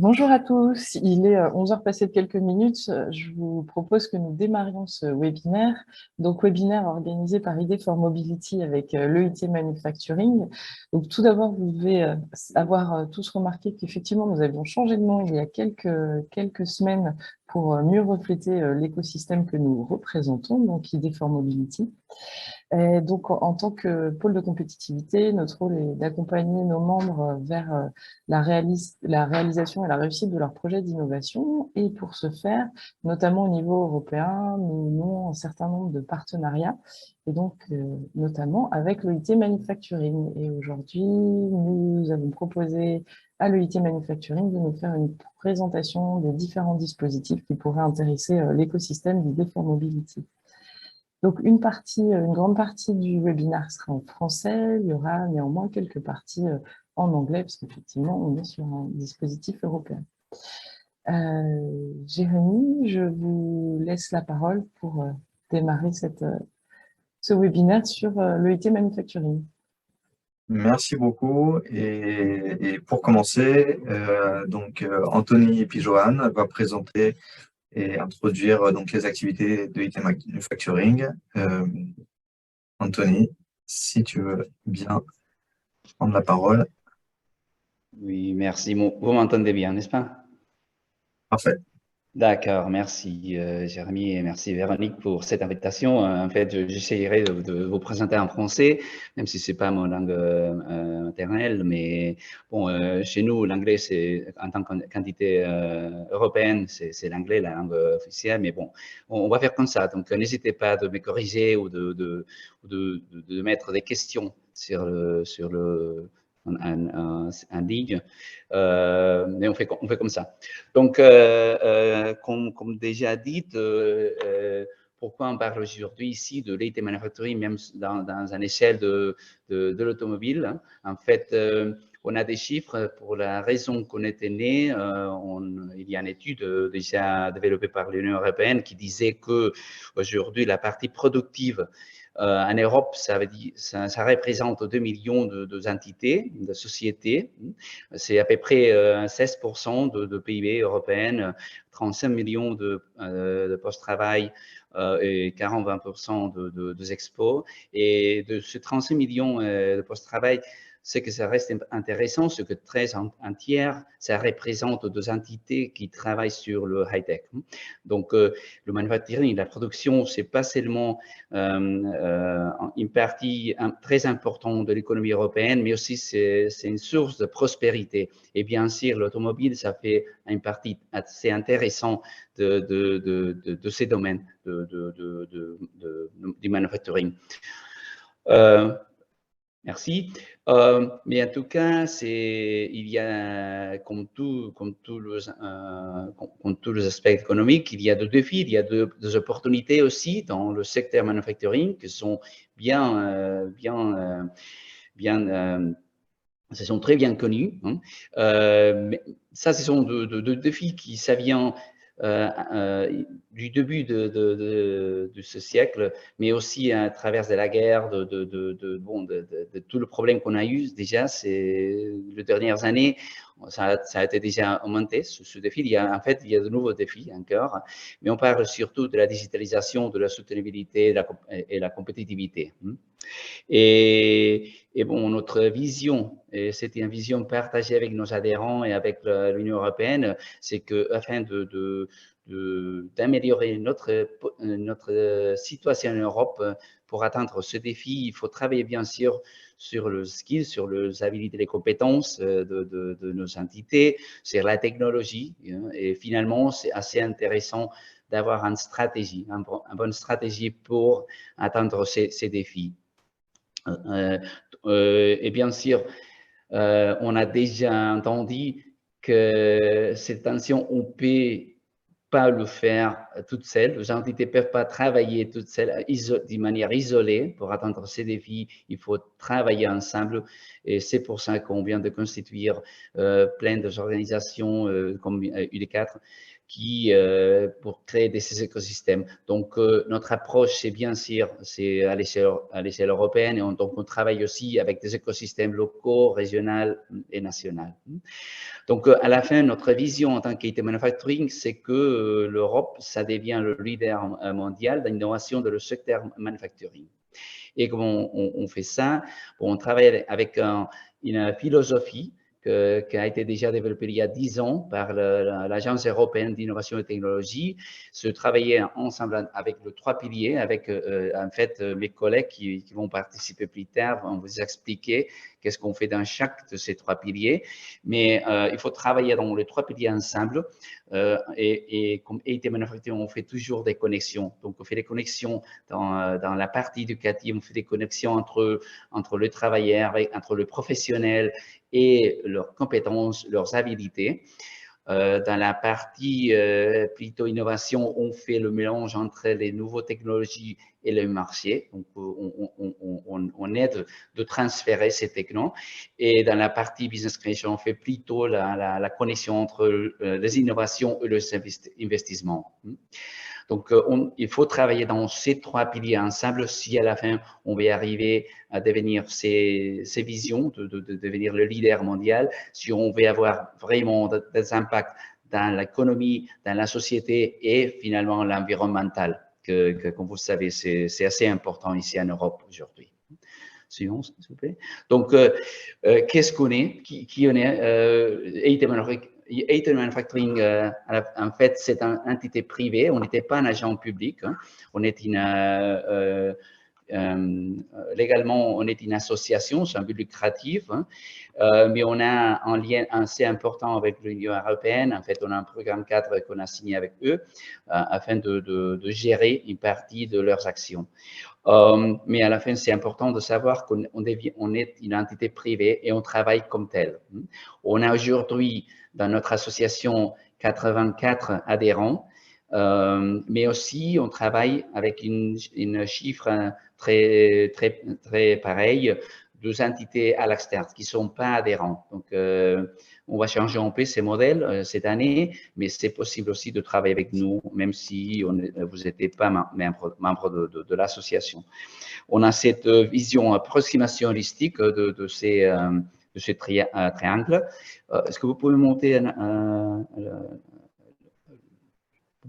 Bonjour à tous, il est 11 heures passées de quelques minutes. Je vous propose que nous démarrions ce webinaire. Donc, webinaire organisé par Idea for Mobility avec l'EIT Manufacturing. Donc, tout d'abord, vous devez avoir tous remarqué qu'effectivement, nous avions changé de nom il y a quelques semaines pour mieux refléter l'écosystème que nous représentons, donc Idea for Mobility. Et donc, en tant que pôle de compétitivité, notre rôle est d'accompagner nos membres vers la réalisation et la réussite de leurs projets d'innovation. Et pour ce faire, notamment au niveau européen, nous nouons un certain nombre de partenariats, et donc notamment avec l'EIT Manufacturing. Et aujourd'hui, nous avons proposé à l'EIT Manufacturing de nous faire une présentation des différents dispositifs qui pourraient intéresser l'écosystème du Day for Mobility. Donc, une grande partie du webinaire sera en français. Il y aura néanmoins quelques parties en anglais, parce qu'effectivement, on est sur un dispositif européen. Jérémy, je vous laisse la parole pour démarrer ce webinaire sur l'EIT Manufacturing. Merci beaucoup. Et pour commencer, Anthony Pijohan va présenter et introduire donc les activités de IT Manufacturing. Anthony, si tu veux bien prendre la parole. Oui, merci. Vous m'entendez bien, n'est-ce pas? Parfait. D'accord, merci Jérémy et merci Véronique pour cette invitation. En fait, j'essayerai de vous présenter en français, même si c'est pas mon langue maternelle, mais bon, chez nous, l'anglais, c'est en tant qu'entité européenne, c'est l'anglais, la langue officielle, mais bon, on va faire comme ça. Donc, n'hésitez pas de me corriger ou de mettre des questions sur en ligne, mais on fait comme ça. Donc, comme déjà dit, pourquoi on parle aujourd'hui ici de l'IT Manufacturing, même dans une échelle de l'automobile, hein. En fait, on a des chiffres pour la raison qu'on était né. Il y a une étude déjà développée par l'Union européenne qui disait que aujourd'hui la partie productive en Europe, ça représente 2 millions de entités, de sociétés. C'est à peu près 16% de PIB européen, 35 millions de postes-travail et 40-20% de expos. Et de ces 35 millions de postes-travail, c'est que ça reste intéressant, ce que 13 un tiers, ça représente deux entités qui travaillent sur le high-tech. Donc, le manufacturing, la production, c'est pas seulement une partie très importante de l'économie européenne, mais aussi c'est une source de prospérité. Et bien sûr, l'automobile, ça fait une partie assez intéressante de ces domaines du manufacturing. Merci. Mais en tout cas, il y a, comme tous les aspects économiques, il y a des défis, il y a des opportunités aussi dans le secteur manufacturing qui sont ce sont très bien connus, hein. Mais ça, ce sont deux défis qui, ça vient du début de ce siècle, mais aussi à travers de la guerre, de tout le problème qu'on a eu déjà les dernières années. Ça a été déjà augmenté, ce défi. En fait, il y a de nouveaux défis encore, mais on parle surtout de la digitalisation, de la soutenabilité et la compétitivité. Et bon, notre vision, et c'était une vision partagée avec nos adhérents et avec l'Union européenne, c'est que afin d'améliorer notre situation en Europe pour atteindre ce défi, il faut travailler bien sûr sur le skill, sur les habilités, les compétences de nos entités, sur la technologie. Et finalement, c'est assez intéressant d'avoir une stratégie, une bonne stratégie pour atteindre ces défis. Et bien sûr, on a déjà entendu que cette tension, on peut pas le faire toutes seules. Les entités ne peuvent pas travailler toutes seules, de manière isolée. Pour atteindre ces défis, il faut travailler ensemble. Et c'est pour ça qu'on vient de constituer plein d'organisations comme UD4 pour créer ces écosystèmes. Donc, notre approche, c'est bien sûr, c'est à l'échelle européenne. Et donc, on travaille aussi avec des écosystèmes locaux, régionaux et nationaux. Donc, à la fin, notre vision en tant qu'IT Manufacturing, c'est que l'Europe, ça devient le leader mondial d'innovation dans le secteur manufacturing. Et comment on fait ça? On travaille avec une philosophie qui a été déjà développée il y a 10 ans par l'Agence européenne d'innovation et technologie. Se travailler ensemble avec les 3 piliers, avec en fait mes collègues qui vont participer plus tard, vont vous expliquer qu'est-ce qu'on fait dans chaque de ces 3 piliers. Mais il faut travailler dans les 3 piliers ensemble. Et comme IT Manufacturing, on fait toujours des connexions. Donc, on fait des connexions dans la partie éducative, on fait des connexions entre le travailleur, entre le professionnel et leurs compétences, leurs habilités. Dans la partie plutôt innovation, on fait le mélange entre les nouvelles technologies et le marché. Donc, on aide de transférer ces technos. Et dans la partie business creation, on fait plutôt la connexion entre les innovations et les investissements. Donc, il faut travailler dans ces 3 piliers ensemble si à la fin, on veut arriver à devenir ces visions, de devenir le leader mondial, si on veut avoir vraiment des impacts dans l'économie, dans la société et finalement l'environnemental, que comme vous le savez, c'est assez important ici en Europe aujourd'hui. Suivant, s'il vous plaît. Donc, qu'est-ce qu'on est? Qui on est? IT Manufacturing, en fait, c'est une entité privée. On n'était pas un agent public. Hein. On est légalement, on est une association, c'est un but lucratif, hein. Mais on a un lien assez important avec l'Union européenne. En fait, on a un programme cadre qu'on a signé avec eux afin de gérer une partie de leurs actions. Mais à la fin, c'est important de savoir qu'on est une entité privée et on travaille comme tel. On a aujourd'hui dans notre association 84 adhérents, mais aussi on travaille avec une chiffre très pareil, 2 entités à l'externe qui ne sont pas adhérents. Donc, on va changer un peu ces modèles cette année, mais c'est possible aussi de travailler avec nous, même si vous n'êtes pas membre de l'association. On a cette vision approximation holistique de ces triangles. Est-ce que vous pouvez monter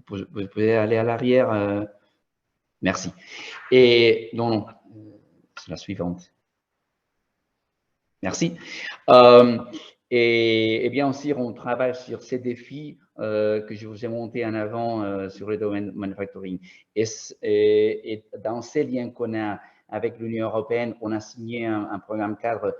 vous pouvez aller à l'arrière? Merci. Et donc, c'est la suivante. Merci. Et bien aussi, on travaille sur ces défis que je vous ai montés en avant sur le domaine manufacturing. Et dans ces liens qu'on a avec l'Union européenne, on a signé un programme cadre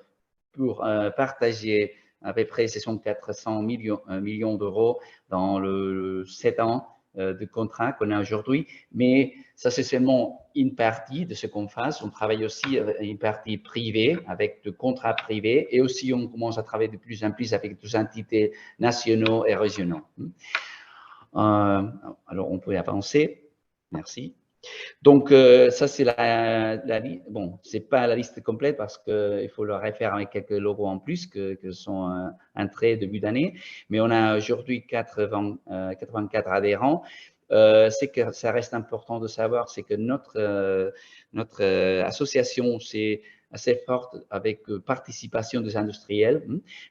pour partager à peu près 400 millions d'euros dans le 7 ans de contrat qu'on a aujourd'hui, mais ça c'est seulement une partie de ce qu'on fasse. On travaille aussi avec une partie privée, avec de contrats privés, et aussi on commence à travailler de plus en plus avec des entités nationaux et régionaux. Alors on peut avancer. Merci. Donc, ça, c'est la liste. Bon, ce n'est pas la liste complète parce qu'il faut le refaire avec quelques logos en plus que sont entrés début d'année. Mais on a aujourd'hui 84 adhérents. C'est que ça reste important de savoir, c'est que notre association, c'est assez forte avec participation des industriels,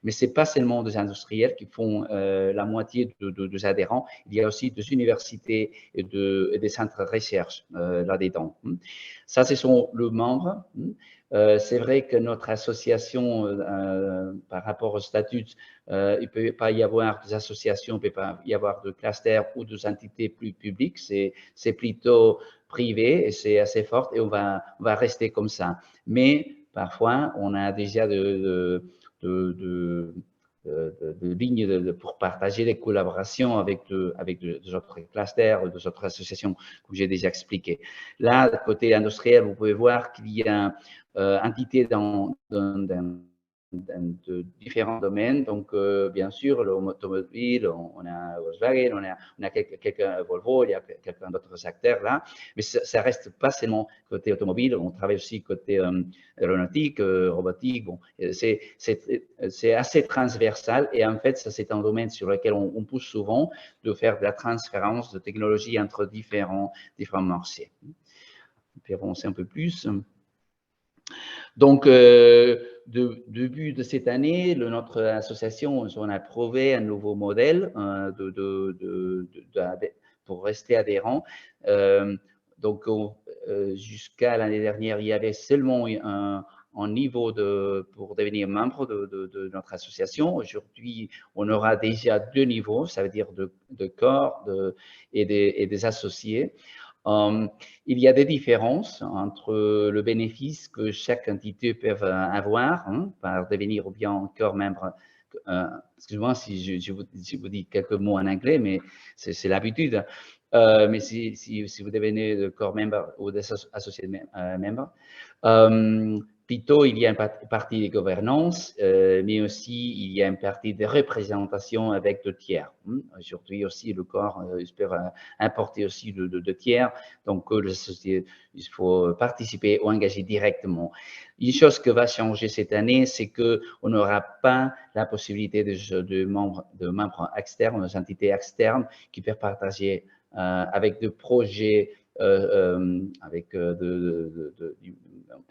mais ce n'est pas seulement des industriels qui font la moitié des adhérents, il y a aussi des universités et des centres de recherche là-dedans. Ça, ce sont les membres. C'est vrai que notre association, par rapport au statut, il ne peut pas y avoir des associations, il ne peut pas y avoir de clusters ou des entités plus publiques, c'est plutôt privé et c'est assez fort et on va rester comme ça. Mais parfois, on a déjà de lignes pour partager des collaborations avec des autres clusters, des autres associations, comme j'ai déjà expliqué. Là, côté industriel, vous pouvez voir qu'il y a entité dans de différents domaines. Donc, bien sûr, l'automobile, on a Volkswagen, on a quelques Volvo, il y a quelques d'autres acteurs là, mais ça reste pas seulement côté automobile, on travaille aussi côté aéronautique, robotique. Bon, c'est assez transversal et en fait, ça c'est un domaine sur lequel on pousse souvent de faire de la transférence de technologie entre différents marchés. On peut avancer un peu plus. Donc, début de cette année, notre association, on a prouvé un nouveau modèle pour rester adhérent. Donc, jusqu'à l'année dernière, il y avait seulement un niveau pour devenir membre de notre association. Aujourd'hui, on aura déjà 2 niveaux, ça veut dire de corps et des associés. Il y a des différences entre le bénéfice que chaque entité peut avoir par devenir ou bien encore membre. Excusez-moi si je vous dis quelques mots en anglais, mais c'est l'habitude. Mais si vous devenez de corps member ou d'associé member, plutôt il y a une partie de gouvernance, mais aussi il y a une partie de représentation avec de tiers. Aujourd'hui aussi, le corps espère importer aussi de tiers, donc il faut participer ou engager directement. Une chose qui va changer cette année, c'est qu'on n'aura pas la possibilité de membres externes, des entités externes qui peuvent partager avec des projets, avec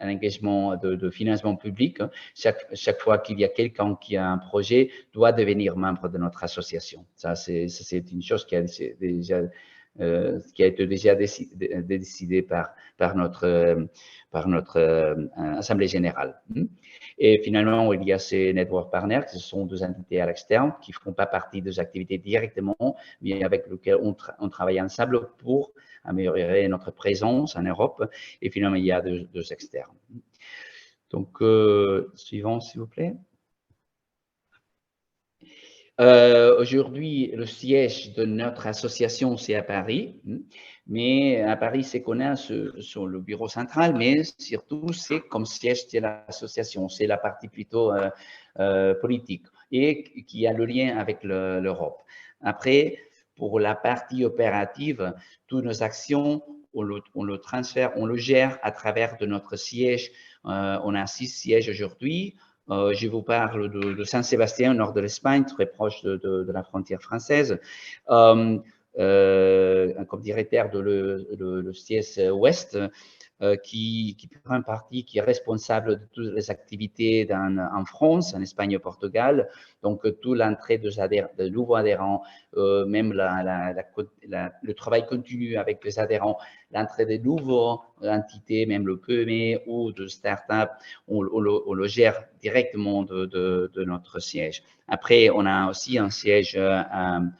un engagement de financement public. Chaque fois qu'il y a quelqu'un qui a un projet, doit devenir membre de notre association. Ça, c'est une chose qui a été déjà décidée par notre Assemblée générale. Et finalement, il y a ces network partners, qui sont 2 entités à l'externe, qui ne font pas partie des activités directement, mais avec lesquelles on travaille ensemble pour améliorer notre présence en Europe. Et finalement, il y a 2 externes. Donc, suivant, s'il vous plaît. Aujourd'hui, le siège de notre association, c'est à Paris. Mais à Paris, c'est qu'on a sur le bureau central, mais surtout, c'est comme siège de l'association. C'est la partie plutôt politique et qui a le lien avec l'Europe. Après, pour la partie opérative, toutes nos actions, on le transfère, on le gère à travers de notre siège. On a 6 sièges aujourd'hui. Je vous parle de Saint-Sébastien, au nord de l'Espagne, très proche de la frontière française. Comme directeur de le siège ouest, qui prend un parti qui est responsable de toutes les activités en France, en Espagne et au Portugal. Donc, toute l'entrée de nouveaux adhérents, même le travail continu avec les adhérents, l'entrée de nouvelles entités, même le PME ou de start-up, on le gère directement de notre siège. Après, on a aussi un siège en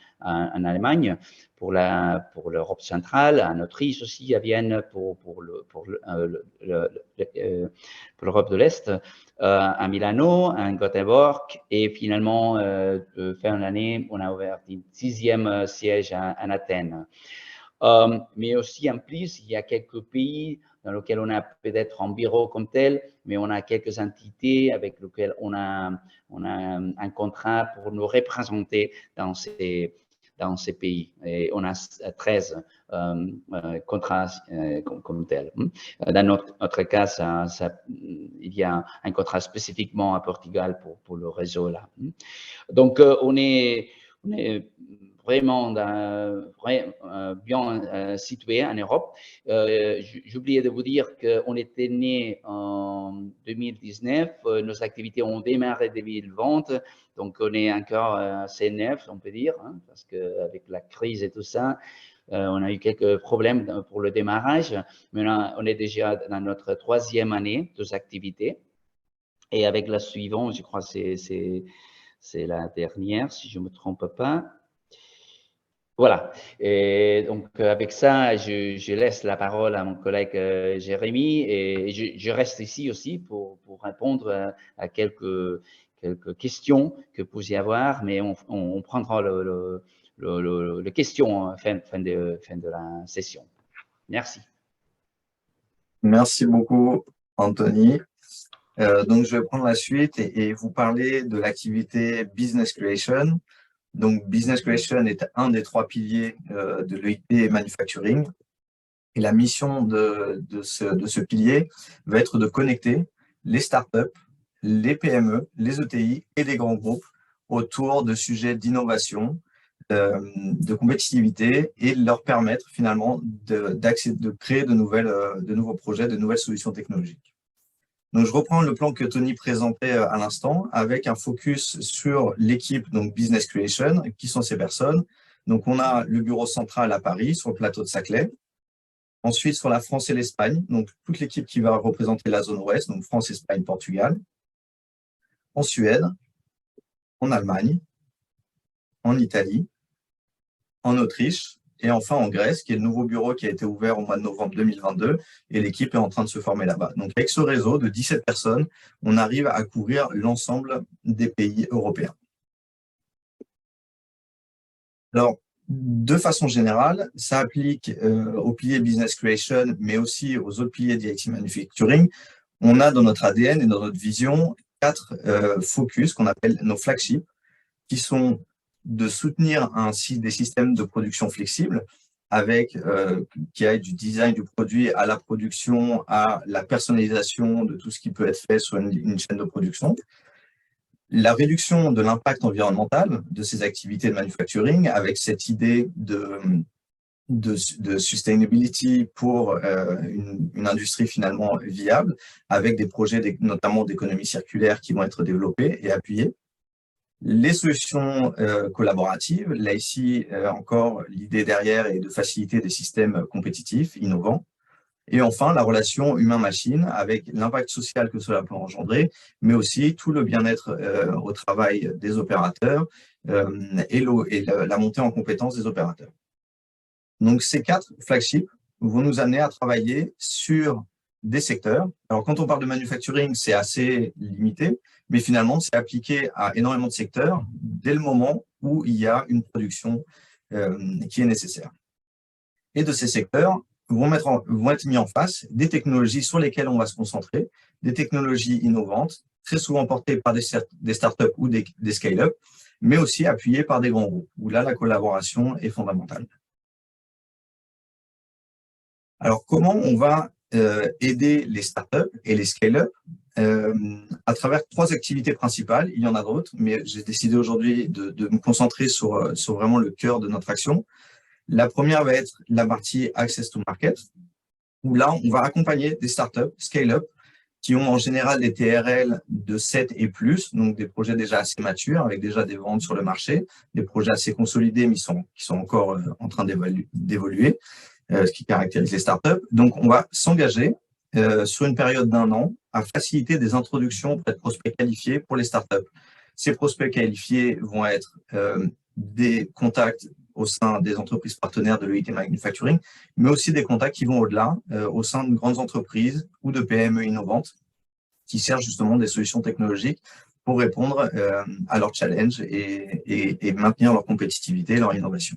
Allemagne pour l'Europe centrale, en Autriche aussi, à Vienne pour l'Europe de l'Est, à Milano, à Göteborg, et finalement, fin de l'année, on a ouvert un 6e siège en Athènes. Mais aussi, en plus, il y a quelques pays dans lesquels on a peut-être un bureau comme tel, mais on a quelques entités avec lesquelles on a un contrat pour nous représenter dans ces pays. Et on a 13 contrats comme tel. Dans notre cas, il y a un contrat spécifiquement à Portugal pour le réseau là. Donc, on est vraiment bien situé en Europe. J'oubliais de vous dire qu'on était né en 2019. Nos activités ont démarré en 2020. Donc, on est encore assez neuf, on peut dire, parce qu'avec la crise et tout ça, on a eu quelques problèmes pour le démarrage. Mais on est déjà dans notre 3e année de activités. Et avec la suivante, je crois que c'est la dernière, si je ne me trompe pas. Voilà. Et donc, avec ça, je laisse la parole à mon collègue Jérémy et je reste ici aussi pour répondre à quelques questions que vous pouvez avoir, mais on prendra les questions à fin de la session. Merci. Merci beaucoup, Anthony. Donc, je vais prendre la suite et vous parler de l'activité Business Creation. Donc, Business Creation est un des 3 piliers de l'EIT Manufacturing. Et la mission de ce pilier va être de connecter les startups, les PME, les ETI et les grands groupes autour de sujets d'innovation, de compétitivité et de leur permettre finalement de créer de nouveaux projets, de nouvelles solutions technologiques. Donc, je reprends le plan que Tony présentait à l'instant avec un focus sur l'équipe donc Business Creation. Qui sont ces personnes? Donc, on a le bureau central à Paris, sur le plateau de Saclay. Ensuite, sur la France et l'Espagne, donc toute l'équipe qui va représenter la zone ouest, donc France, Espagne, Portugal. En Suède, en Allemagne, en Italie, en Autriche et enfin en Grèce, qui est le nouveau bureau qui a été ouvert au mois de novembre 2022 et l'équipe est en train de se former là-bas. Donc avec ce réseau de 17 personnes, on arrive à couvrir l'ensemble des pays européens. Alors, de façon générale, ça applique au pilier Business Creation, mais aussi aux autres piliers d'IT Manufacturing. On a dans notre ADN et dans notre vision 4 focus qu'on appelle nos flagships, qui sont de soutenir ainsi des systèmes de production flexibles avec qui aillent du design du produit à la production, à la personnalisation de tout ce qui peut être fait sur une chaîne de production. La réduction de l'impact environnemental de ces activités de manufacturing avec cette idée de sustainability pour une industrie finalement viable, avec des projets notamment d'économie circulaire qui vont être développés et appuyés. Les solutions collaboratives, là ici encore l'idée derrière est de faciliter des systèmes compétitifs, innovants. Et enfin, la relation humain-machine avec l'impact social que cela peut engendrer, mais aussi tout le bien-être au travail des opérateurs et la montée en compétence des opérateurs. Donc, ces 4 flagships vont nous amener à travailler sur des secteurs. Alors, quand on parle de manufacturing, c'est assez limité, mais finalement, c'est appliqué à énormément de secteurs dès le moment où il y a une production qui est nécessaire. Et de ces secteurs vont être mis en face des technologies sur lesquelles on va se concentrer, des technologies innovantes, très souvent portées par des startups ou des scale-up, mais aussi appuyées par des grands groupes, où là, la collaboration est fondamentale. Alors, comment on va aider les startups et les scale-up à travers 3 activités principales? Il y en a d'autres, mais j'ai décidé aujourd'hui de me concentrer sur vraiment le cœur de notre action. La première va être la partie Access to Market, où là, on va accompagner des startups, scale-up, qui ont en général des TRL de 7 et plus, donc des projets déjà assez matures, avec déjà des ventes sur le marché, des projets assez consolidés, mais qui sont encore en train d'évoluer, ce qui caractérise les startups. Donc, on va s'engager sur une période d'1 an à faciliter des introductions auprès de prospects qualifiés pour les startups. Ces prospects qualifiés vont être des contacts au sein des entreprises partenaires de l'EIT Manufacturing, mais aussi des contacts qui vont au-delà, au sein de grandes entreprises ou de PME innovantes qui cherchent justement des solutions technologiques pour répondre à leurs challenges et maintenir leur compétitivité et leur innovation.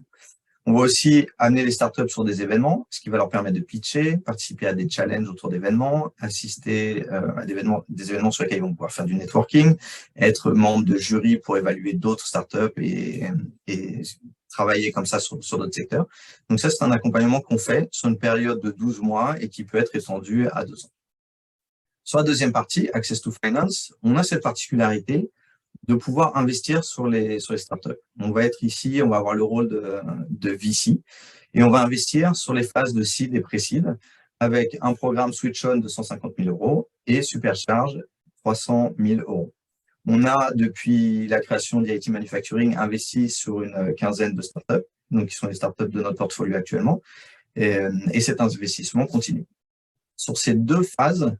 On va aussi amener les startups sur des événements, ce qui va leur permettre de pitcher, participer à des challenges autour d'événements, assister à des événements sur lesquels ils vont pouvoir faire du networking, être membre de jury pour évaluer d'autres startups et travailler comme ça sur d'autres secteurs. Donc ça, c'est un accompagnement qu'on fait sur une période de 12 mois et qui peut être étendu à 2 ans. Sur la deuxième partie, Access to Finance, on a cette particularité de pouvoir investir sur les startups. On va être ici, on va avoir le rôle de VC et on va investir sur les phases de seed et pré-seed avec un programme Switch-on de 150 000 € et Supercharge 300 000 €. On a, depuis la création d'IT Manufacturing, investi sur une quinzaine de startups, donc qui sont les startups de notre portfolio actuellement, et cet investissement continue. Sur ces 2 phases,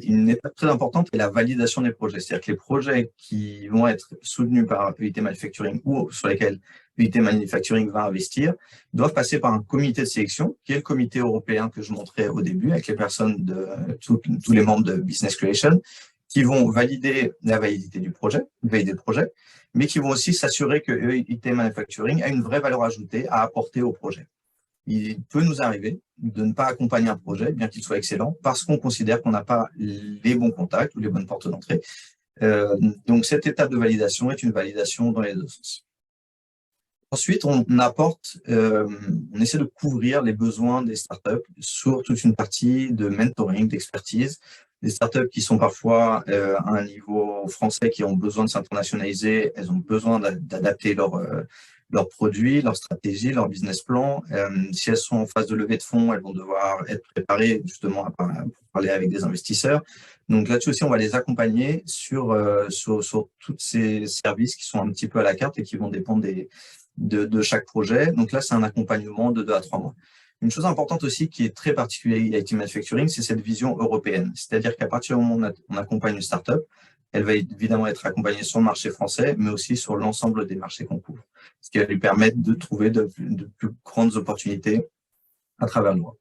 une étape très importante est la validation des projets. C'est-à-dire que les projets qui vont être soutenus par EIT Manufacturing ou sur lesquels EIT Manufacturing va investir doivent passer par un comité de sélection, qui est le comité européen que je montrais au début, avec les personnes de tous les membres de Business Creation, qui vont valider la validité du projet, mais qui vont aussi s'assurer que EIT Manufacturing a une vraie valeur ajoutée à apporter au projet. Il peut nous arriver de ne pas accompagner un projet, bien qu'il soit excellent, parce qu'on considère qu'on n'a pas les bons contacts ou les bonnes portes d'entrée. Donc, cette étape de validation est une validation dans les deux sens. Ensuite, on essaie de couvrir les besoins des startups sur toute une partie de mentoring, d'expertise. Des startups qui sont parfois à un niveau français, qui ont besoin de s'internationaliser, elles ont besoin d'adapter leurs produits, leur stratégie, leur business plan. Si elles sont en phase de levée de fonds, elles vont devoir être préparées justement pour parler avec des investisseurs. Donc là-dessus aussi, on va les accompagner sur tous ces services qui sont un petit peu à la carte et qui vont dépendre de chaque projet. Donc là, c'est un accompagnement de 2 à 3 mois. Une chose importante aussi qui est très particulière à IT Manufacturing, c'est cette vision européenne. C'est-à-dire qu'à partir du moment où on accompagne une startup, elle va évidemment être accompagnée sur le marché français, mais aussi sur l'ensemble des marchés qu'on couvre, ce qui va lui permettre de trouver de plus grandes opportunités à travers l'Europe.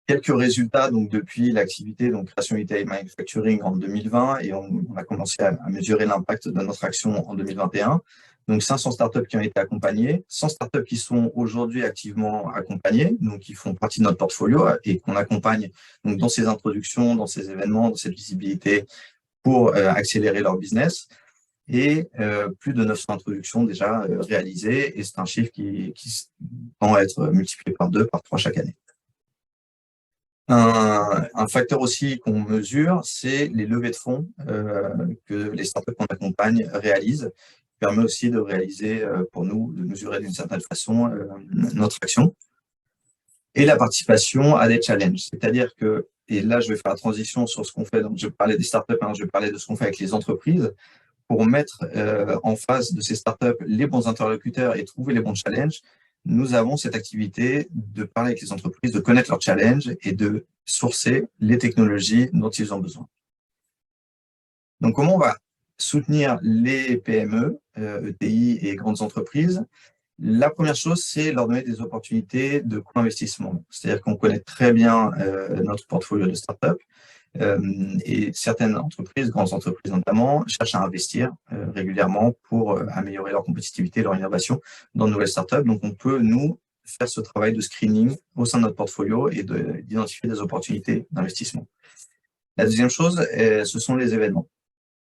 Quelques résultats donc depuis l'activité création IT Manufacturing en 2020 et on a commencé à mesurer l'impact de notre action en 2021. Donc 500 startups qui ont été accompagnées, 100 startups qui sont aujourd'hui activement accompagnées, donc qui font partie de notre portfolio et qu'on accompagne donc dans ces introductions, dans ces événements, dans cette visibilité pour accélérer leur business. Et plus de 900 introductions déjà réalisées, et c'est un chiffre qui tend à être multiplié par 2, par 3 chaque année. Un facteur aussi qu'on mesure, c'est les levées de fonds que les startups qu'on accompagne réalisent, qui permet aussi de réaliser pour nous, de mesurer d'une certaine façon notre action. Et la participation à des challenges, c'est-à-dire que, et là je vais faire la transition sur ce qu'on fait, donc je parlais des startups, je vais parler de ce qu'on fait avec les entreprises, pour mettre en face de ces startups les bons interlocuteurs et trouver les bons challenges. Nous avons cette activité de parler avec les entreprises, de connaître leurs challenges et de sourcer les technologies dont ils ont besoin. Donc, comment on va soutenir les PME, ETI et grandes entreprises? La première chose, c'est leur donner des opportunités de co-investissement. C'est-à-dire qu'on connaît très bien notre portfolio de startups et certaines entreprises, grandes entreprises notamment, cherchent à investir régulièrement pour améliorer leur compétitivité, leur innovation dans de nouvelles startups. Donc, on peut, nous, faire ce travail de screening au sein de notre portfolio et d'identifier des opportunités d'investissement. La deuxième chose, ce sont les événements.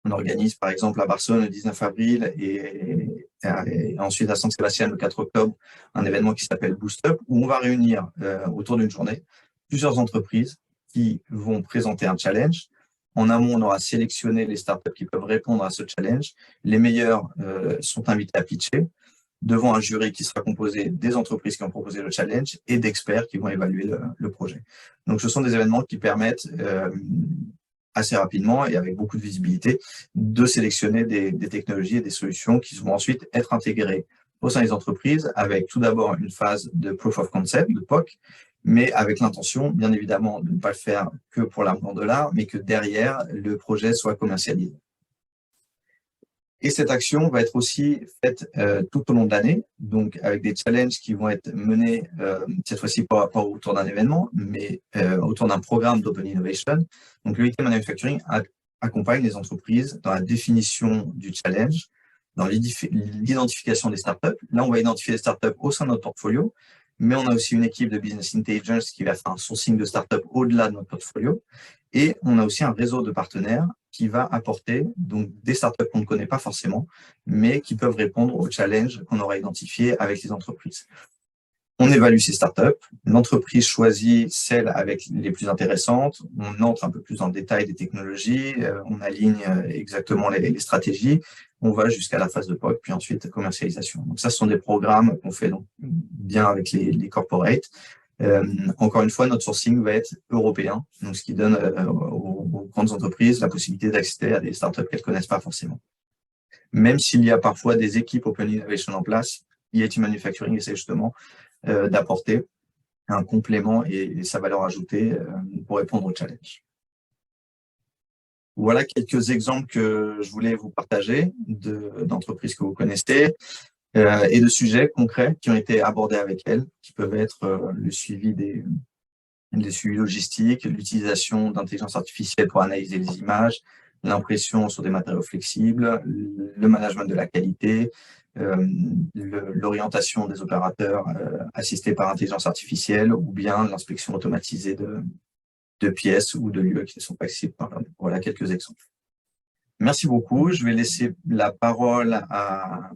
On organise par exemple à Barcelone le 19 avril et ensuite à San Sebastián le 4 octobre un événement qui s'appelle Boost Up où on va réunir autour d'une journée plusieurs entreprises qui vont présenter un challenge. En amont, on aura sélectionné les startups qui peuvent répondre à ce challenge. Les meilleurs sont invités à pitcher devant un jury qui sera composé des entreprises qui ont proposé le challenge et d'experts qui vont évaluer le projet. Donc, ce sont des événements qui permettent assez rapidement et avec beaucoup de visibilité de sélectionner des technologies et des solutions qui vont ensuite être intégrées au sein des entreprises avec tout d'abord une phase de Proof of Concept, de POC, mais avec l'intention, bien évidemment, de ne pas le faire que pour l'argent de l'art, mais que derrière, le projet soit commercialisé. Et cette action va être aussi faite tout au long de l'année, donc avec des challenges qui vont être menés, cette fois-ci pas autour d'un événement, mais autour d'un programme d'Open Innovation. Donc le IT Manufacturing accompagne les entreprises dans la définition du challenge, dans l'identification des startups. Là, on va identifier les startups au sein de notre portfolio, mais on a aussi une équipe de Business Intelligence qui va faire un sourcing de startups au-delà de notre portfolio. Et on a aussi un réseau de partenaires qui va apporter donc des startups qu'on ne connaît pas forcément, mais qui peuvent répondre aux challenges qu'on aura identifiés avec les entreprises. On évalue ces startups, l'entreprise choisit celles avec les plus intéressantes, on entre un peu plus dans le détail des technologies, on aligne exactement les stratégies, on va jusqu'à la phase de POC, puis ensuite commercialisation. Donc ça, ce sont des programmes qu'on fait donc bien avec les corporates. Encore une fois, notre sourcing va être européen, donc ce qui donne aux grandes entreprises la possibilité d'accéder à des startups qu'elles ne connaissent pas forcément. Même s'il y a parfois des équipes Open Innovation en place, IT Manufacturing essaie justement d'apporter un complément et sa valeur ajoutée pour répondre au challenge. Voilà quelques exemples que je voulais vous partager d'entreprises que vous connaissez. Et de sujets concrets qui ont été abordés avec elles, qui peuvent être le suivi des suivis logistiques, l'utilisation d'intelligence artificielle pour analyser les images, l'impression sur des matériaux flexibles, le management de la qualité, l'orientation des opérateurs assistés par intelligence artificielle ou bien l'inspection automatisée de pièces ou de lieux qui ne sont pas accessibles. Voilà quelques exemples. Merci beaucoup. Je vais laisser la parole à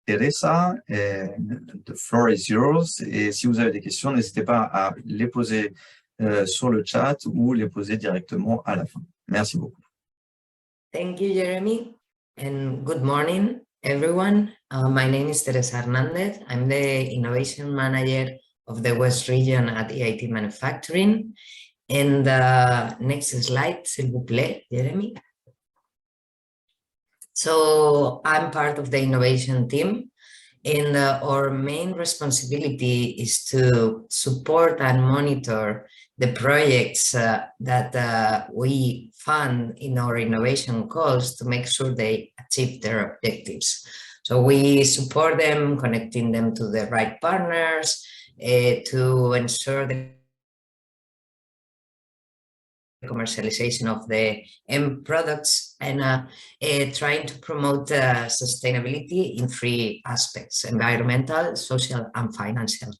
Teresa. The floor is yours. Et si vous avez des questions, n'hésitez pas à les poser sur le chat ou les poser directement à la fin. Merci beaucoup. Thank you, Jeremy, and good morning, everyone. My name is Teresa Hernandez. I'm the Innovation Manager of the West Region at EIT Manufacturing. And next slide, s'il vous plaît, Jeremy. So I'm part of the innovation team, and our main responsibility is to support and monitor the projects that we fund in our innovation calls to make sure they achieve their objectives. So we support them, connecting them to the right partners to ensure the commercialization of the end products, and trying to promote sustainability in 3 aspects: environmental, social, and financial.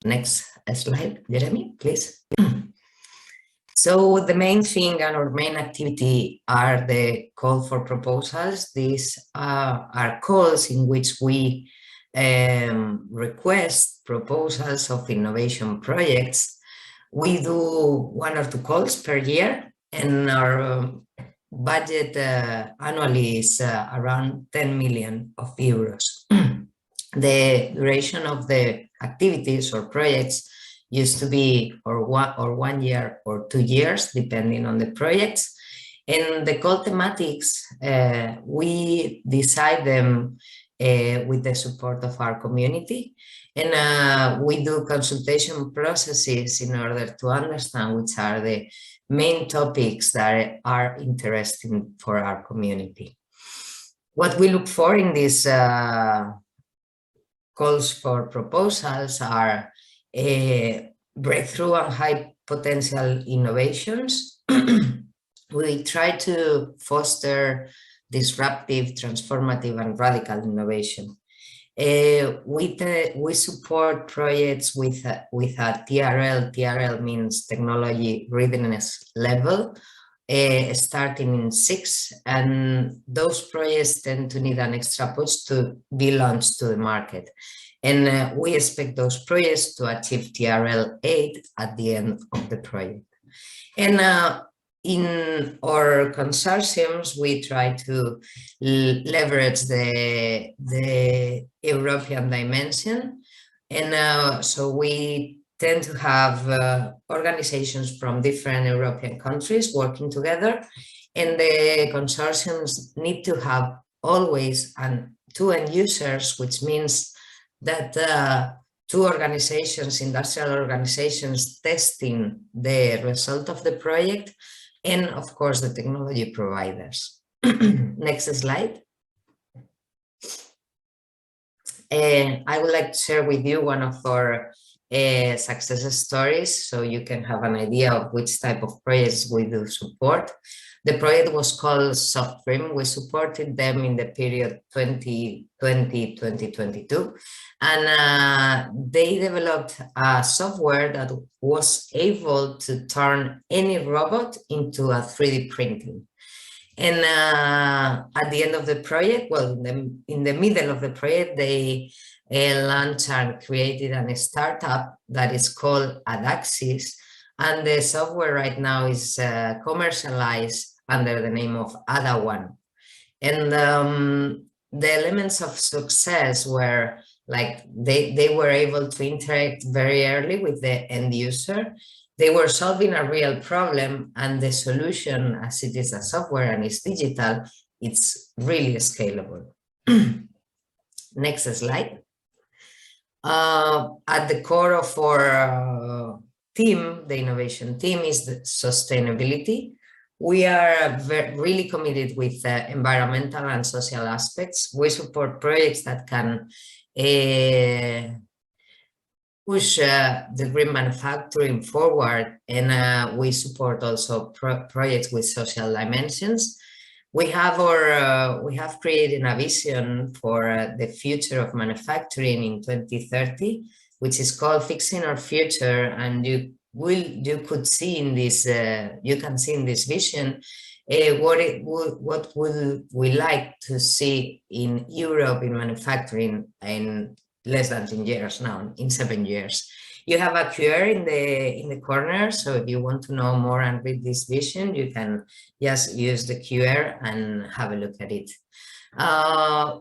Next slide, Jeremy, please. So the main thing and our main activity are the call for proposals. These are calls in which we request proposals of innovation projects. We do 1 or 2 calls per year, and our budget annually is around 10 million euros. The duration of the activities or projects used to be or 1 year or 2 years, depending on the projects. And the call thematics, we decide them with the support of our community. And we do consultation processes in order to understand which are the main topics that are interesting for our community. What we look for in these calls for proposals are breakthrough and high potential innovations. We try to foster disruptive, transformative, and radical innovation. We support projects with a TRL. TRL means technology readiness level, starting in 6, and those projects tend to need an extra push to be launched to the market. And we expect those projects to achieve TRL 8 at the end of the project. And in our consortiums, we try to leverage the European dimension. And so we tend to have organizations from different European countries working together. And the consortiums need to have always 2 end users, which means that 2 organizations, industrial organizations, testing the result of the project, and of course the technology providers. Next slide. I would like to share with you one of our success stories, so you can have an idea of which type of projects we do support. The project was called SoftDream. We supported them in the period 2020-2022, and they developed a software that was able to turn any robot into a 3D printing. And at the end of the project, well, in the middle of the project, they launched and created a startup that is called Adaxis, and the software right now is commercialized under the name of Ada1. And the elements of success were like they were able to interact very early with the end user. They were solving a real problem, and the solution, as it is a software and it's digital, it's really scalable. Next slide. At the core of our team, the innovation team, is the sustainability. We are really committed with environmental and social aspects. We support projects that can push the green manufacturing forward, and we support also projects with social dimensions. We have created a vision for the future of manufacturing in 2030, which is called Fixing Our Future, and you could see in this you can see in this vision what would we like to see in Europe in manufacturing in less than 10 years now, in 7 years. You have a QR in the corner, so if you want to know more and read this vision, you can just use the QR and have a look at it.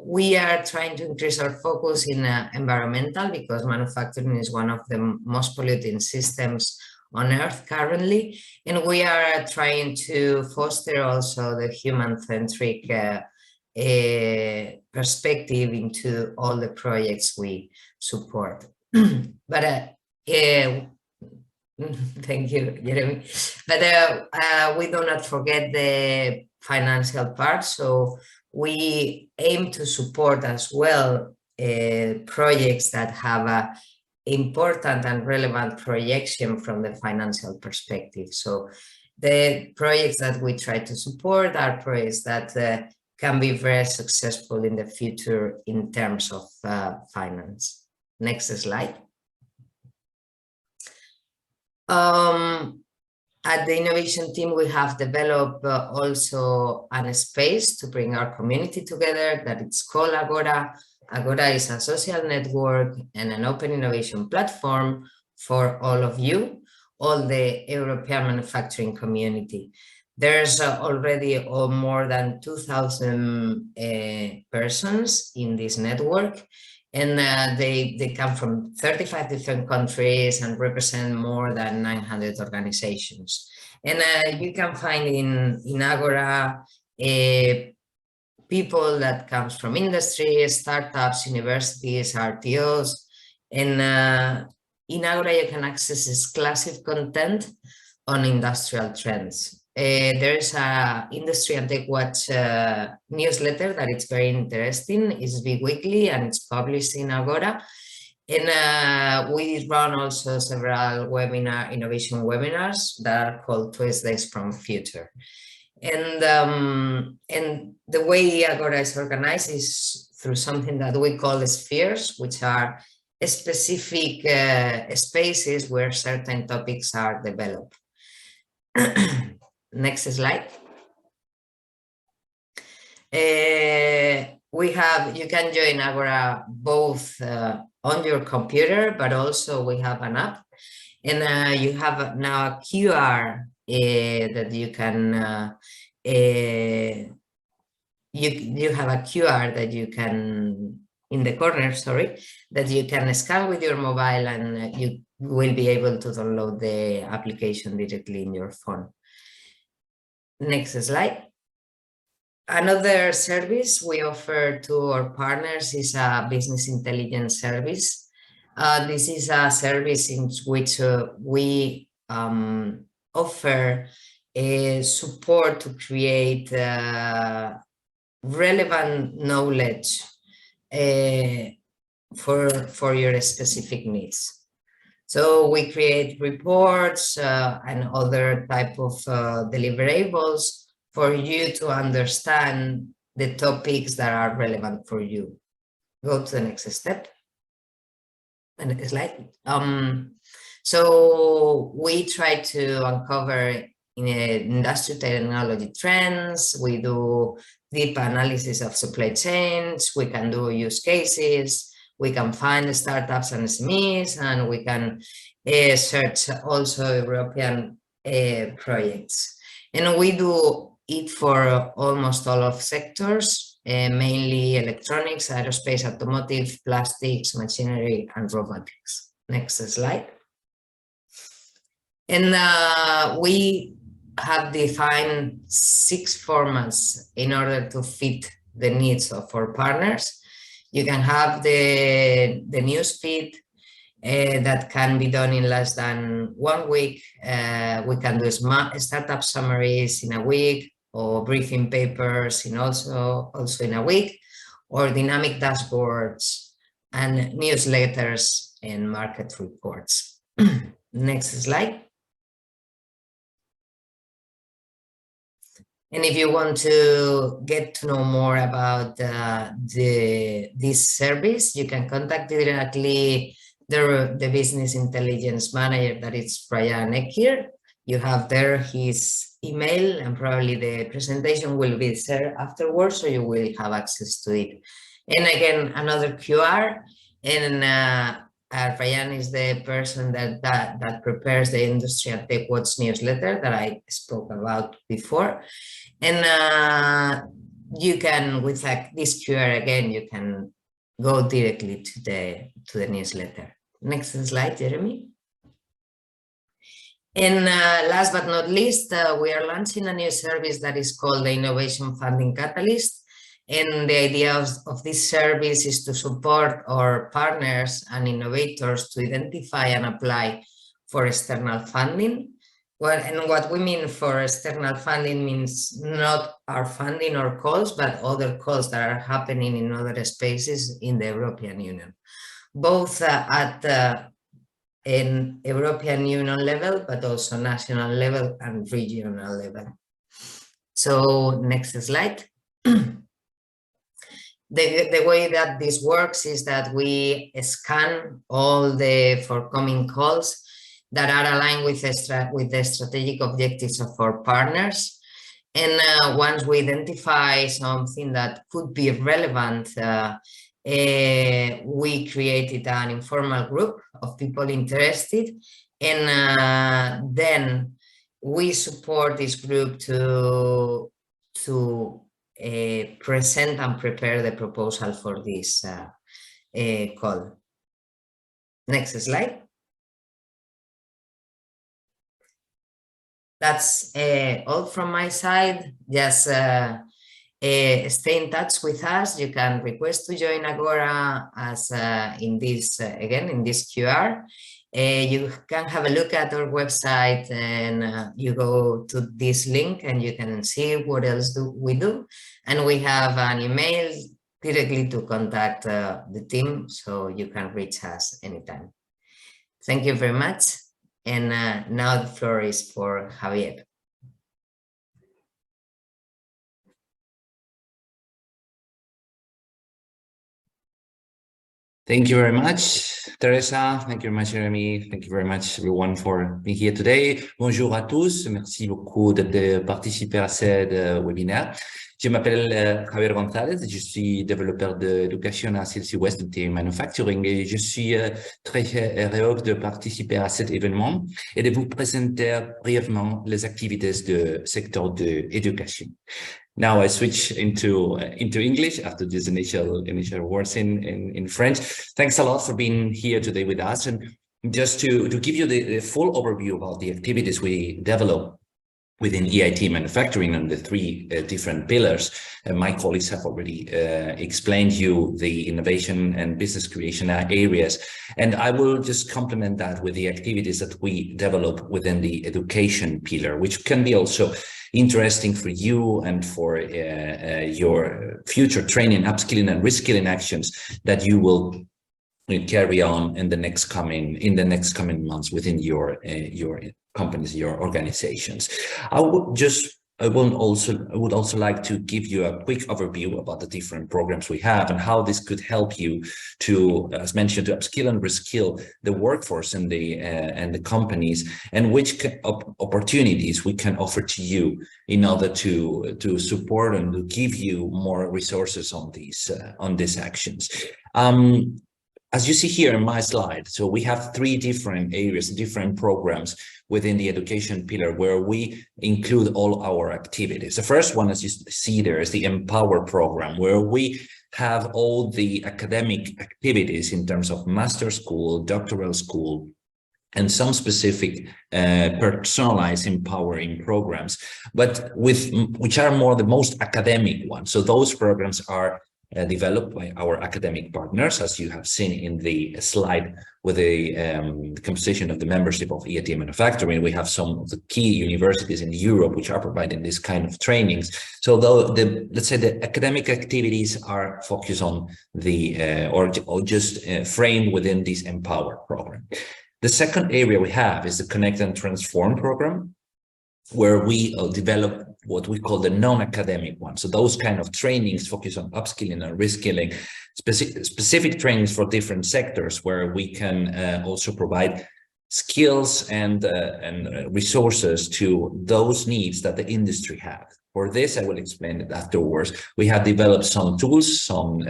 We are trying to increase our focus in environmental, because manufacturing is one of the most polluting systems on Earth currently, and we are trying to foster also the human-centric perspective into all the projects we support. But thank you, Jeremy. But we do not forget the financial part, so we aim to support as well projects that have a important and relevant projection from the financial perspective. So the projects that we try to support are projects that can be very successful in the future in terms of finance. Next slide. At the innovation team, we have developed also a space to bring our community together, that it's called Agora. Agora is a social network and an open innovation platform for all of you, all the European manufacturing community. There's already more than 2,000 persons in this network, and they come from 35 different countries and represent more than 900 organizations. And you can find in Agora people that comes from industry, startups, universities, RTOs, and in Agora you can access exclusive content on industrial trends. There is a Industry and Tech Watch newsletter that is very interesting. It's bi-weekly and it's published in Agora. And we run also several innovation webinars that are called Tuesdays from Future. And the way Agora is organized is through something that we call spheres, which are specific spaces where certain topics are developed. Next slide. You can join Agora both on your computer, but also we have an app, and you have now a QR that you can you have a QR that you can in the corner, sorry, that you can scan with your mobile, and you will be able to download the application directly in your phone. Next slide. Another service we offer to our partners is a business intelligence service. This is a service in which we offer support to create relevant knowledge for your specific needs. So we create reports and other type of deliverables for you to understand the topics that are relevant for you. Go to the next step. And next slide. So we try to uncover industrial technology trends. We do deep analysis of supply chains. We can do use cases. We can find startups and SMEs, and we can search also European projects. And we do it for almost all of sectors, mainly electronics, aerospace, automotive, plastics, machinery, and robotics. Next slide. And we have defined 6 formats in order to fit the needs of our partners. You can have the news feed that can be done in less than 1 week. We can do startup summaries in a week, or briefing papers in also in a week, or dynamic dashboards and newsletters and market reports. Next slide. And if you want to get to know more about this service, you can contact directly the business intelligence manager, that is Brian Ekir. You have there his email, and probably the presentation will be shared afterwards, so you will have access to it. And again, another QR, and Brian is the person that prepares the Industry at TechWatch newsletter that I spoke about before. And you can, with this QR again, you can go directly to the newsletter. Next slide, Jeremy. And last but not least, we are launching a new service that is called the Innovation Funding Catalyst. And the idea of this service is to support our partners and innovators to identify and apply for external funding. And what we mean for external funding means not our funding or calls, but other calls that are happening in other spaces in the European Union, both at an European Union level, but also national level and regional level. So next slide. The way that this works is that we scan all the forthcoming calls that are aligned with the strategic objectives of our partners. And once we identify something that could be relevant, we created an informal group of people interested, and then we support this group to present and prepare the proposal for this call. Next slide. That's all from my side. Just stay in touch with us. You can request to join Agora as in this again in this QR. You can have a look at our website, and you go to this link and you can see what else we do. And we have an email directly to contact the team, so you can reach us anytime. Thank you very much. And now the floor is for Javier. Thank you very much, Teresa. Thank you very much, Jeremy. Thank you very much, everyone, for being here today. Bonjour à tous. Merci beaucoup de participer à ce webinaire. Je m'appelle Javier González. Je suis développeur d'éducation à CLC West de Manufacturing et je suis très heureux de participer à cet événement et de vous présenter brièvement les activités du secteur de l'éducation. Now I switch into English after this initial words in French. Thanks a lot for being here today with us, and just to give you the full overview about the activities we develop within EIT Manufacturing and the three different pillars. My colleagues have already explained you the innovation and business creation areas, and I will just complement that with the activities that we develop within the education pillar, which can be also interesting for you and for your future training, upskilling and reskilling actions that you will carry on in the next coming months within your companies, your organizations. I would also like to give you a quick overview about the different programs we have and how this could help you to, as mentioned, to upskill and reskill the workforce and the companies, and which opportunities we can offer to you in order to support and to give you more resources on these actions. As you see here in my slide, so we have three different areas, different programs within the education pillar where we include all our activities. The first one, as you see there, is the Empower program, where we have all the academic activities in terms of master school, doctoral school, and some specific personalized empowering programs, but which are more the most academic ones. So those programs are developed by our academic partners, as you have seen in the slide with the composition of the membership of EIT Manufacturing. We have some of the key universities in Europe which are providing this kind of trainings. So let's say the academic activities are focused on the or just framed within this Empower program. The second area we have is the Connect and Transform program, where we develop what we call the non-academic ones. So those kind of trainings focus on upskilling and reskilling, specific trainings for different sectors where we can also provide skills and resources to those needs that the industry have. For this, I will explain it afterwards. We have developed some tools, some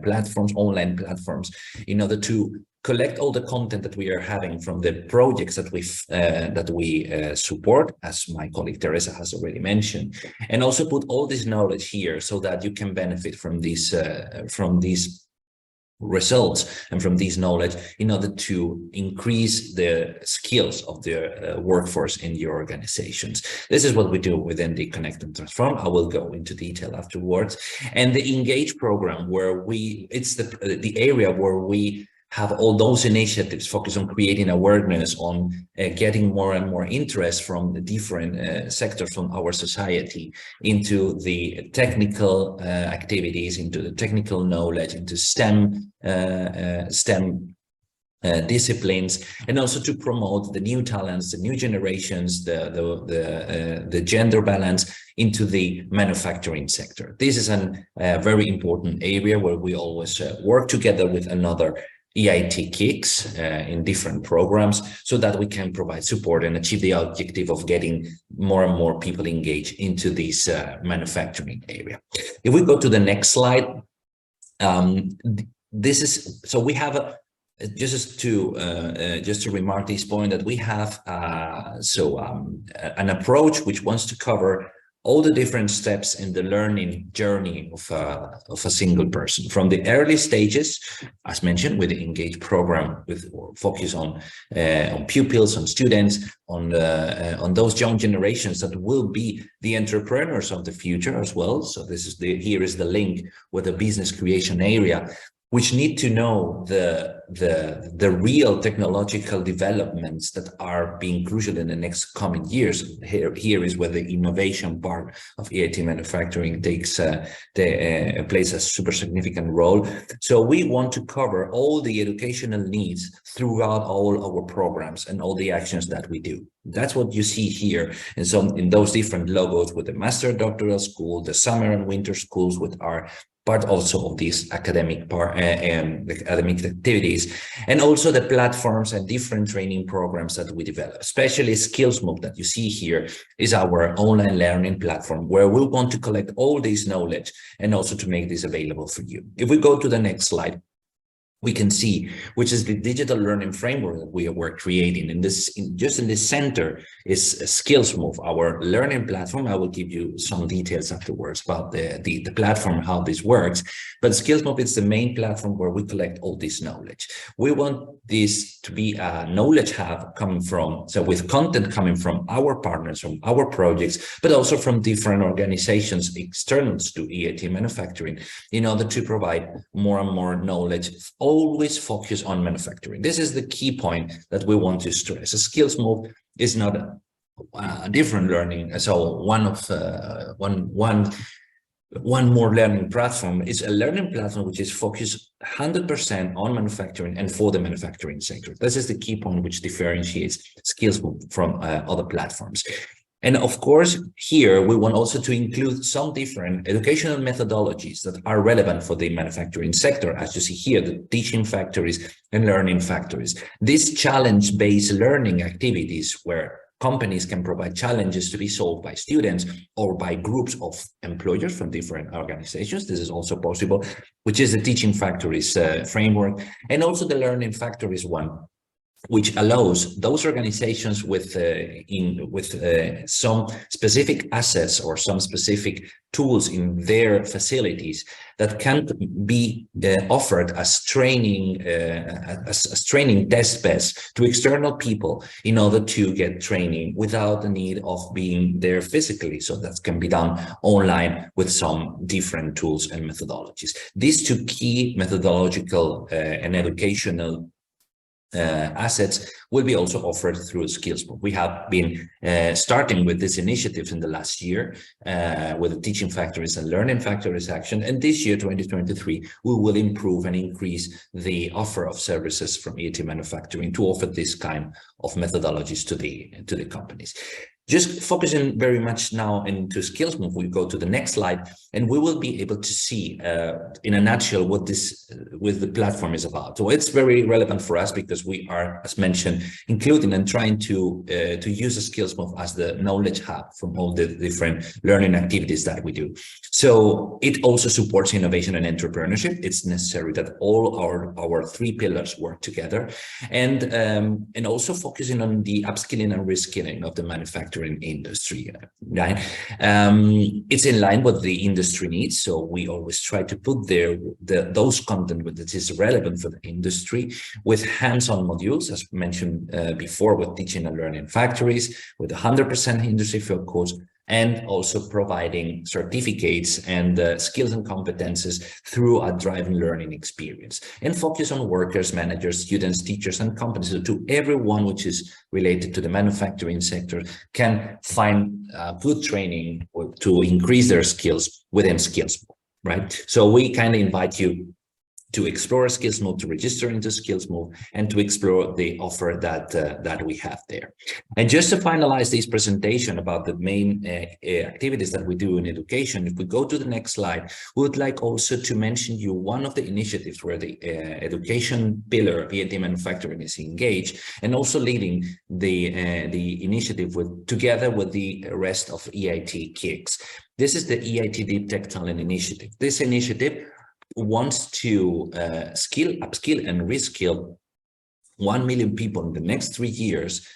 platforms, online platforms, in order to collect all the content that we are having from the projects that we support, as my colleague Teresa has already mentioned, and also put all this knowledge here so that you can benefit from these results and from this knowledge in order to increase the skills of the workforce in your organizations. This is what we do within the Connect and Transform. I will go into detail afterwards. And the Engage program, where it's the area where we have all those initiatives focused on creating awareness, on getting more and more interest from the different sectors from our society into the technical activities, into the technical knowledge, into STEM disciplines, and also to promote the new talents, the new generations, the gender balance into the manufacturing sector. This is a very important area where we always work together with another EIT KICS in different programs so that we can provide support and achieve the objective of getting more and more people engaged into this manufacturing area. If we go to the next slide, we have just to remark this point that we have an approach which wants to cover all the different steps in the learning journey of a single person, from the early stages, as mentioned, with the Engage program, with focus on pupils, on students, on those young generations that will be the entrepreneurs of the future as well. So here is the link with the business creation area, which need to know the real technological developments that are being crucial in the next coming years. Here is where the innovation part of EIT manufacturing plays a super significant role. So we want to cover all the educational needs throughout all our programs and all the actions that we do. That's what you see here in those different logos, with the master doctoral school, the summer and winter schools, with our part also of these academic academic activities, and also the platforms and different training programs that we develop. Especially SkillsMove that you see here is our online learning platform, where we want to collect all this knowledge and also to make this available for you. If we go to the next slide, we can see, which is the digital learning framework that we're creating. And just in the center is SkillsMove, our learning platform. I will give you some details afterwards about the platform, how this works. But SkillsMove is the main platform where we collect all this knowledge. We want this to be a knowledge hub with content coming from our partners, from our projects, but also from different organizations external to EIT manufacturing, in order to provide more and more knowledge. Always focus on manufacturing. This is the key point that we want to stress. A SkillsMove is not a different learning. So one more learning platform is a learning platform which is focused 100% on manufacturing and for the manufacturing sector. This is the key point which differentiates SkillsMove from other platforms. And of course, here we want also to include some different educational methodologies that are relevant for the manufacturing sector, as you see here, the teaching factories and learning factories. These challenge-based learning activities, where companies can provide challenges to be solved by students or by groups of employers from different organizations. This is also possible, which is the teaching factories framework, and also the learning factories one, which allows those organizations with some specific assets or some specific tools in their facilities that can be offered as training test beds to external people in order to get training without the need of being there physically. So that can be done online with some different tools and methodologies. These two key methodological and educational assets will be also offered through Skillsmove. We have been starting with this initiative in the last year with the Teaching Factories and Learning Factories action. And this year, 2023, we will improve and increase the offer of services from EIT Manufacturing to offer this kind of methodologies to the companies. Just focusing very much now into Skillsmove, we go to the next slide, and we will be able to see in a nutshell what this with the platform is about. So it's very relevant for us because we are, as mentioned, including and trying to use Skillsmove as the knowledge hub from all the different learning activities that we do. So it also supports innovation and entrepreneurship. It's necessary that all our three pillars work together, and also focusing on the upskilling and reskilling of the manufacturing industry, right? It's in line with the industry needs, so we always try to put there those content that is relevant for the industry with hands-on modules, as mentioned before, with teaching and learning factories, with 100% industry focus, and also providing certificates and skills and competences through a driving learning experience, and focus on workers, managers, students, teachers, and companies, so to everyone which is related to the manufacturing sector can find good training to increase their skills within Skillsmove, right? So we kind of invite you to explore Skillsmove, to register into Skillsmove, and to explore the offer that we have there. And just to finalize this presentation about the main activities that we do in education, if we go to the next slide, we would like also to mention you one of the initiatives where the education pillar of EIT Manufacturing is engaged, and also leading the initiative together with the rest of EIT KICS. This is the EIT Deep Tech Talent Initiative. This initiative wants to upskill and reskill 1 million people in the next 3 years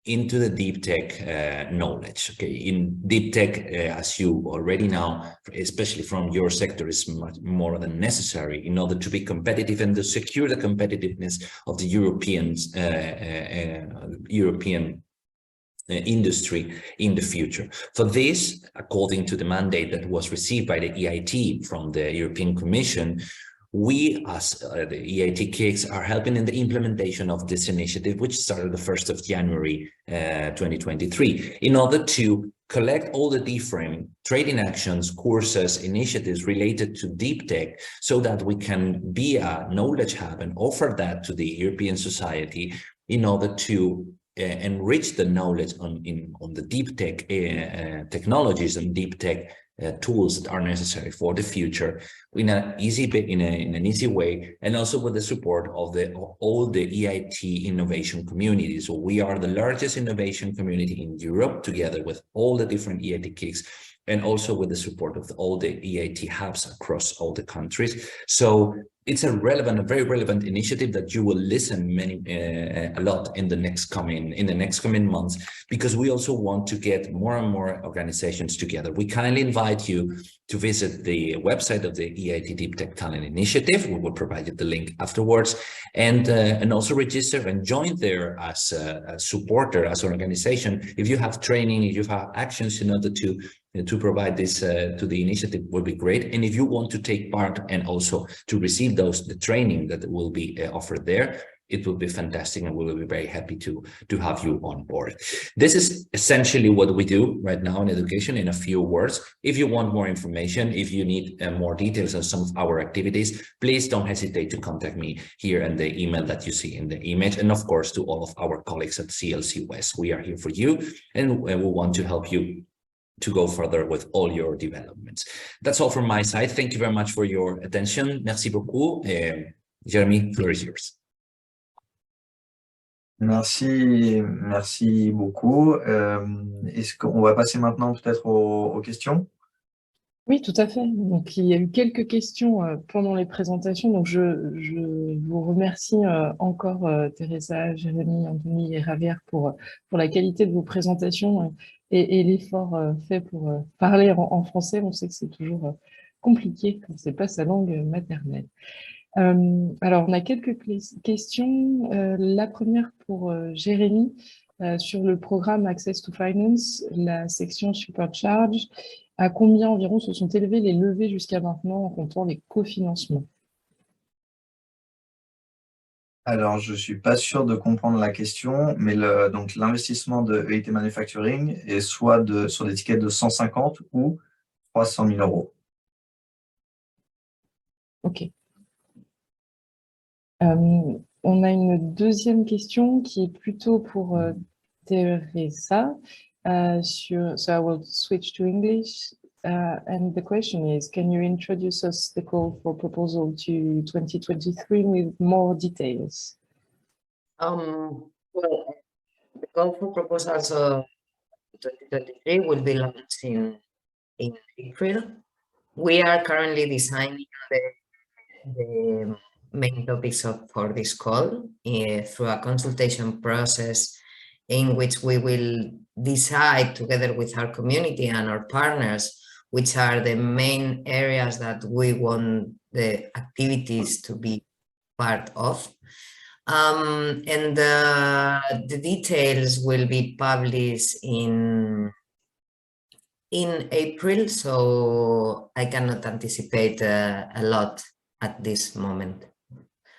into the deep tech knowledge. Okay, in deep tech, as you already know, especially from your sector, is much more than necessary in order to be competitive and to secure the competitiveness of the European industry in the future. For this, according to the mandate that was received by the EIT from the European Commission, we as the EIT KICS are helping in the implementation of this initiative, which started the 1st of January 2023, in order to collect all the different training actions, courses, initiatives related to deep tech, so that we can be a knowledge hub and offer that to the European society in order to enrich the knowledge on the deep tech technologies and deep tech tools that are necessary for the future in an easy way, and also with the support of all the EIT innovation community. So we are the largest innovation community in Europe, together with all the different EIT KICS, and also with the support of all the EIT hubs across all the countries. So it's a very relevant initiative that you will listen a lot in the next coming months, because we also want to get more and more organizations together. We kindly invite you to visit the website of the EIT Deep Tech Talent Initiative. We will provide you the link afterwards, and also register and join there as a supporter, as an organization. If you have training, if you have actions in order to provide this to the initiative, will be great. And if you want to take part and also to receive the training that will be offered there, it will be fantastic, and we will be very happy to have you on board. This is essentially what we do right now in education in a few words. If you want more information, if you need more details on some of our activities, please don't hesitate to contact me here in the email that you see in the image. And of course, to all of our colleagues at CLC West, we are here for you, and we want to help you to go further with all your developments. That's all from my side. Thank you very much for your attention. Merci beaucoup. Jeremy, floor is yours. Merci beaucoup. Est-ce qu'on va passer maintenant peut-être aux questions? Oui, tout à fait. Donc, il y a eu quelques questions pendant les présentations. Donc, je vous remercie encore, Teresa, Jérémy, Anthony et Javier pour la qualité de vos présentations et l'effort fait pour parler en français. On sait que c'est toujours compliqué quand c'est pas sa langue maternelle. Alors, on a quelques questions. La première pour Jérémy sur le programme Access to Finance, la section Supercharge. À combien environ se sont élevés les levées jusqu'à maintenant en comptant les cofinancements? Alors, je suis pas sûr de comprendre la question, mais donc l'investissement de EIT Manufacturing est soit sur des tickets de 150 ou 300 000 euros. Ok. On a une deuxième question qui est plutôt pour Teresa. So I will switch to English. And the question is, can you introduce us the call for proposal to 2023 with more details? Well, the call for proposals of 2023 will be launched in April. We are currently designing the main topics for this call through a consultation process in which we will decide together with our community and our partners which are the main areas that we want the activities to be part of. And the details will be published in April, so I cannot anticipate a lot at this moment.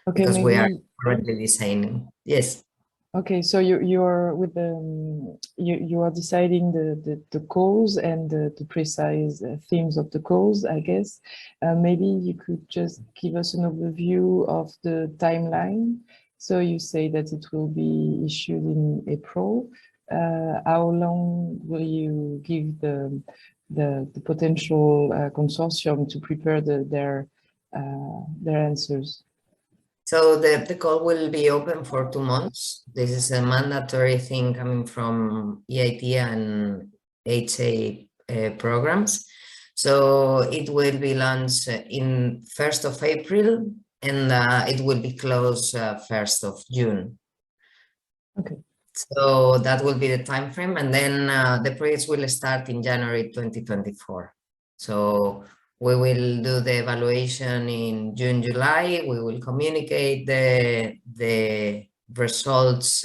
Okay, because we are currently designing. Yes. Okay, so you are with the you are deciding the calls and the precise themes of the calls, I guess. Maybe you could just give us an overview of the timeline. So you say that it will be issued in April. How long will you give the potential consortium to prepare their answers? So the call will be open for 2 months. This is a mandatory thing coming from EIT and HA programs. So it will be launched in 1st of April and it will be closed 1st of June. Okay. So that will be the time frame, and then the projects will start in January 2024. So we will do the evaluation in June, July. We will communicate the results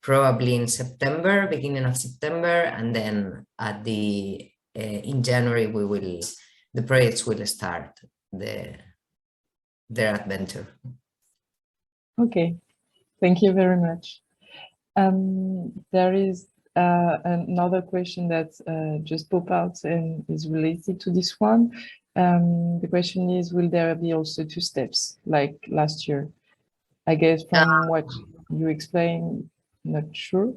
probably in September, beginning of September, and then at in January the projects will start their adventure. Okay, thank you very much. There is another question that just popped out and is related to this one. The question is, will there be also 2 steps like last year? I guess from what you explained, not sure.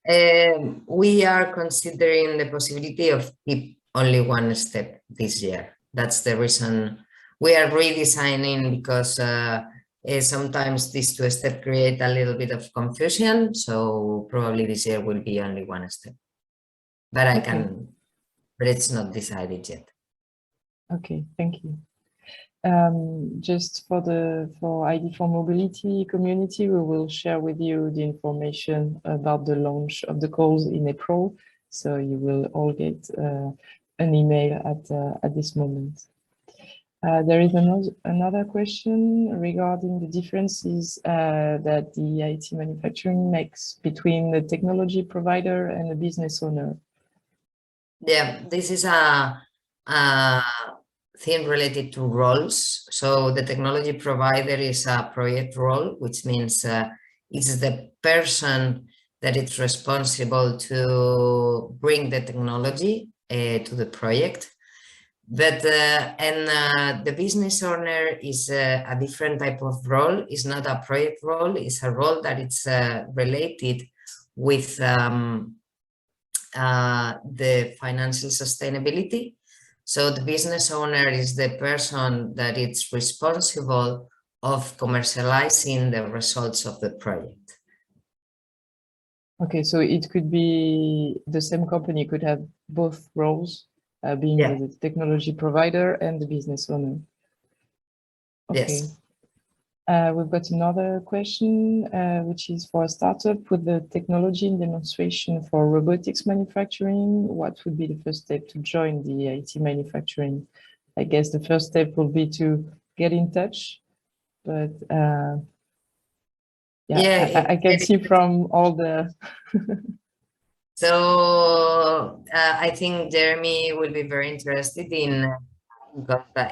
We are considering the possibility of keep only 1 step this year. That's the reason we are redesigning, because sometimes these 2 steps create a little bit of confusion. So probably this year will be only 1 step, but but it's not decided yet. Okay, thank you. Just for ID4Mobility community, we will share with you the information about the launch of the calls in April. So you will all get an email at this moment. There is another question regarding the differences that the IT manufacturing makes between the technology provider and the business owner. Yeah, this is a thing related to roles. So the technology provider is a project role, which means it's the person that is responsible to bring the technology to the project. But the business owner is a different type of role. It's not a project role. It's a role that it's related with the financial sustainability. So the business owner is the person that is responsible of commercializing the results of the project. Okay, so it could be the same company could have both roles, being the technology provider and the business owner. Okay. Yes. We've got another question, which is for a startup with the technology and demonstration for robotics manufacturing. What would be the first step to join the IT manufacturing? I guess the first step will be to get in touch, but I can see from all the... So I think Jeremy will be very interested in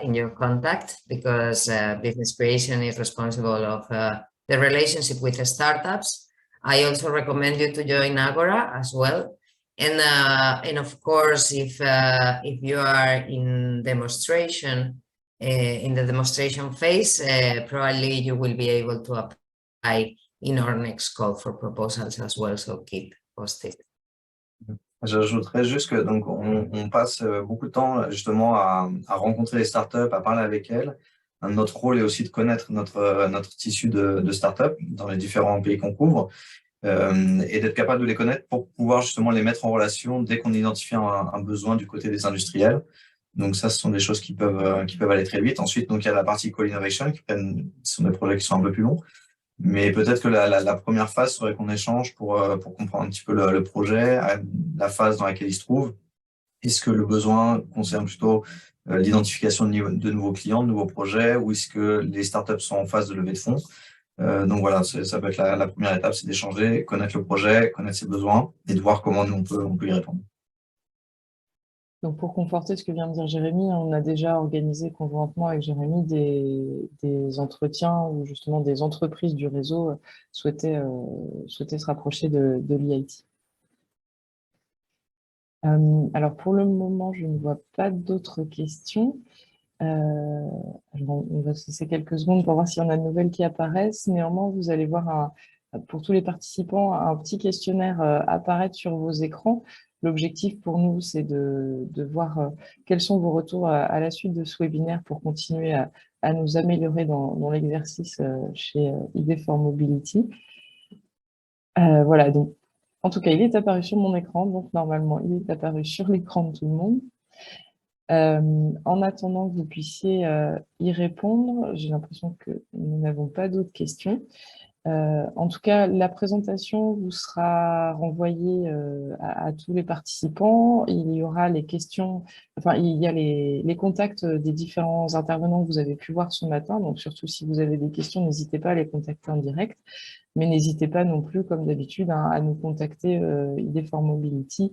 in your contact, because Business Creation is responsible of the relationship with the startups. I also recommend you to join Agora as well. And of course, if you are in demonstration, in the demonstration phase, probably you will be able to apply in our next call for proposals as well. So keep posted. J'ajouterais juste que donc on passe beaucoup de temps justement à rencontrer les startups, à parler avec elles. Notre rôle est aussi de connaître notre tissu de startups dans les différents pays qu'on couvre et d'être capable de les connaître pour pouvoir justement les mettre en relation dès qu'on identifie un besoin du côté des industriels. Donc ça, ce sont des choses qui peuvent aller très vite. Ensuite, donc il y a la partie co-innovation ce sont des projets qui sont un peu plus longs. Mais peut-être que la première phase serait qu'on échange pour comprendre un petit peu le projet, la phase dans laquelle il se trouve. Est-ce que le besoin concerne plutôt l'identification de nouveaux clients, de nouveaux projets, ou est-ce que les startups sont en phase de levée de fonds? Donc voilà, ça peut être la première étape, c'est d'échanger, connaître le projet, connaître ses besoins et de voir comment nous on peut y répondre. Donc, pour conforter ce que vient de dire Jérémy, on a déjà organisé conjointement avec Jérémy des entretiens où justement des entreprises du réseau souhaitaient se rapprocher de l'EIT. Alors, pour le moment, je ne vois pas d'autres questions. Alors, on va se laisser quelques secondes pour voir s'il y en a de nouvelles qui apparaissent. Néanmoins, vous allez voir pour tous les participants un petit questionnaire apparaître sur vos écrans. L'objectif pour nous, c'est de voir quels sont vos retours à la suite de ce webinaire pour continuer à nous améliorer dans l'exercice chez ID for Mobility. Voilà, donc en tout cas, il est apparu sur mon écran, donc normalement, il est apparu sur l'écran de tout le monde. En attendant que vous puissiez y répondre, j'ai l'impression que nous n'avons pas d'autres questions. En tout cas, la présentation vous sera renvoyée à tous les participants. Il y aura les questions, enfin, il y a les contacts des différents intervenants que vous avez pu voir ce matin. Donc, surtout si vous avez des questions, n'hésitez pas à les contacter en direct. Mais n'hésitez pas non plus, comme d'habitude, à nous contacter ID for Mobility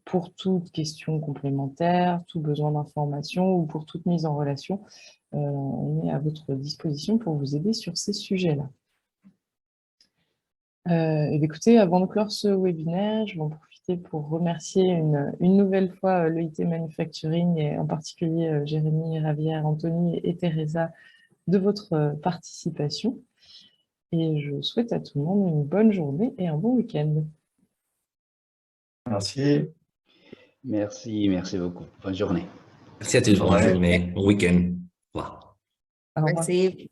pour toute question complémentaire, tout besoin d'information ou pour toute mise en relation. On est à votre disposition pour vous aider sur ces sujets-là. Écoutez, avant de clore ce webinaire, je vais en profiter pour remercier une nouvelle fois l'EIT Manufacturing et en particulier Jérémy, Javier, Anthony et Teresa de votre participation. Et je souhaite à tout le monde une bonne journée et un bon week-end. Merci. Merci beaucoup. Bonne journée. Merci à tous, bonne journée, bon week-end. Au revoir. Au revoir. Merci.